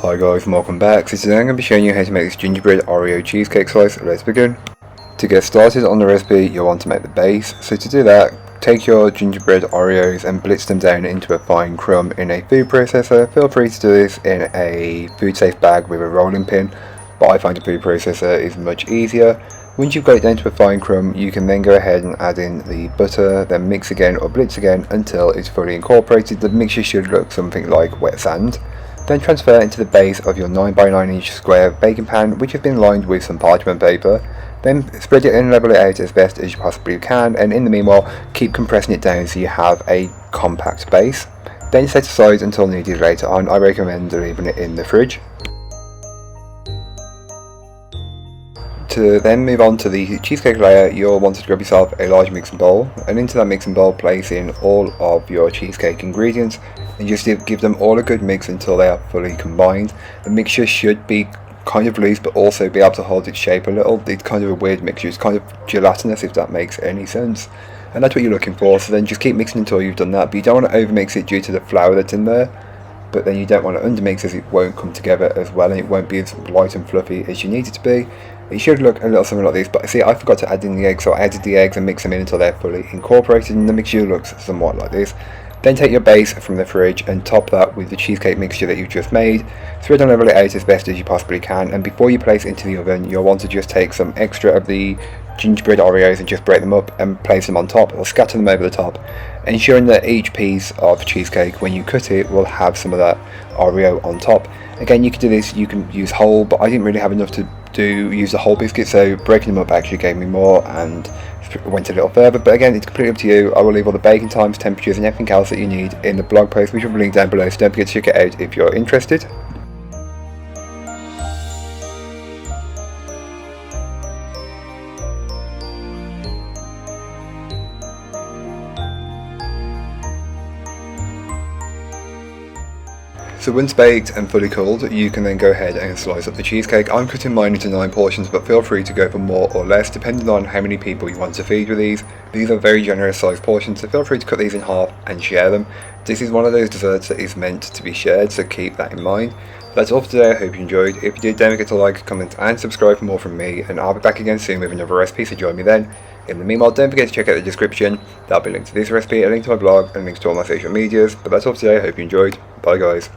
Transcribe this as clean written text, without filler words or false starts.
Hi guys and welcome back. So today I'm going to be showing you how to make this gingerbread Oreo cheesecake slice. Let's begin. To get started on the recipe, you'll want to make the base. So to do that, take your gingerbread Oreos and blitz them down into a fine crumb in a food processor. Feel free to do this in a food safe bag with a rolling pin, but I find a food processor is much easier. Once you've got it down to a fine crumb, you can then go ahead and add in the butter, then mix again or blitz again until it's fully incorporated. The mixture should look something like wet sand. Then transfer it into the base of your 9x9 inch square baking pan, which has been lined with some parchment paper. Then spread it and level it out as best as you possibly can, and in the meanwhile keep compressing it down so you have a compact base. Then set aside until needed later on. I recommend leaving it in the fridge. To then move on to the cheesecake layer, you'll want to grab yourself a large mixing bowl, and into that mixing bowl place in all of your cheesecake ingredients and just give them all a good mix until they are fully combined. The mixture should be kind of loose but also be able to hold its shape a little. It's kind of a weird mixture, it's kind of gelatinous, if that makes any sense, and that's what you're looking for. So then just keep mixing until you've done that, but you don't want to overmix it due to the flour that's in there, but then you don't want to undermix as it won't come together as well and it won't be as light and fluffy as you need it to be. It should look a little something like this, but see, I forgot to add in the eggs, so I added the eggs and mix them in until they're fully incorporated, and the mixture looks somewhat like this. Then take your base from the fridge and top that with the cheesecake mixture that you've just made. Spread and level it out as best as you possibly can, and before you place it into the oven, you'll want to just take some extra of the gingerbread Oreos and just break them up and place them on top, or scatter them over the top, ensuring that each piece of cheesecake, when you cut it, will have some of that Oreo on top. Again, you can do this, you can use whole, but I didn't really have enough to use the whole biscuit, so breaking them up actually gave me more and went a little further. But again, it's completely up to you. I will leave all the baking times, temperatures and everything else that you need in the blog post, which will be linked down below, so don't forget to check it out if you're interested. So once baked and fully cooled, you can then go ahead and slice up the cheesecake. I'm cutting mine into 9 portions, but feel free to go for more or less depending on how many people you want to feed with these. These are very generous sized portions, so feel free to cut these in half and share them. This is one of those desserts that is meant to be shared, so keep that in mind. That's all for today. I hope you enjoyed. If you did, don't forget to like, comment and subscribe for more from me, and I'll be back again soon with another recipe, so join me then. In the meanwhile, don't forget to check out the description. There'll be a link to this recipe, a link to my blog, and links to all my social medias. But that's all for today. I hope you enjoyed. Bye guys.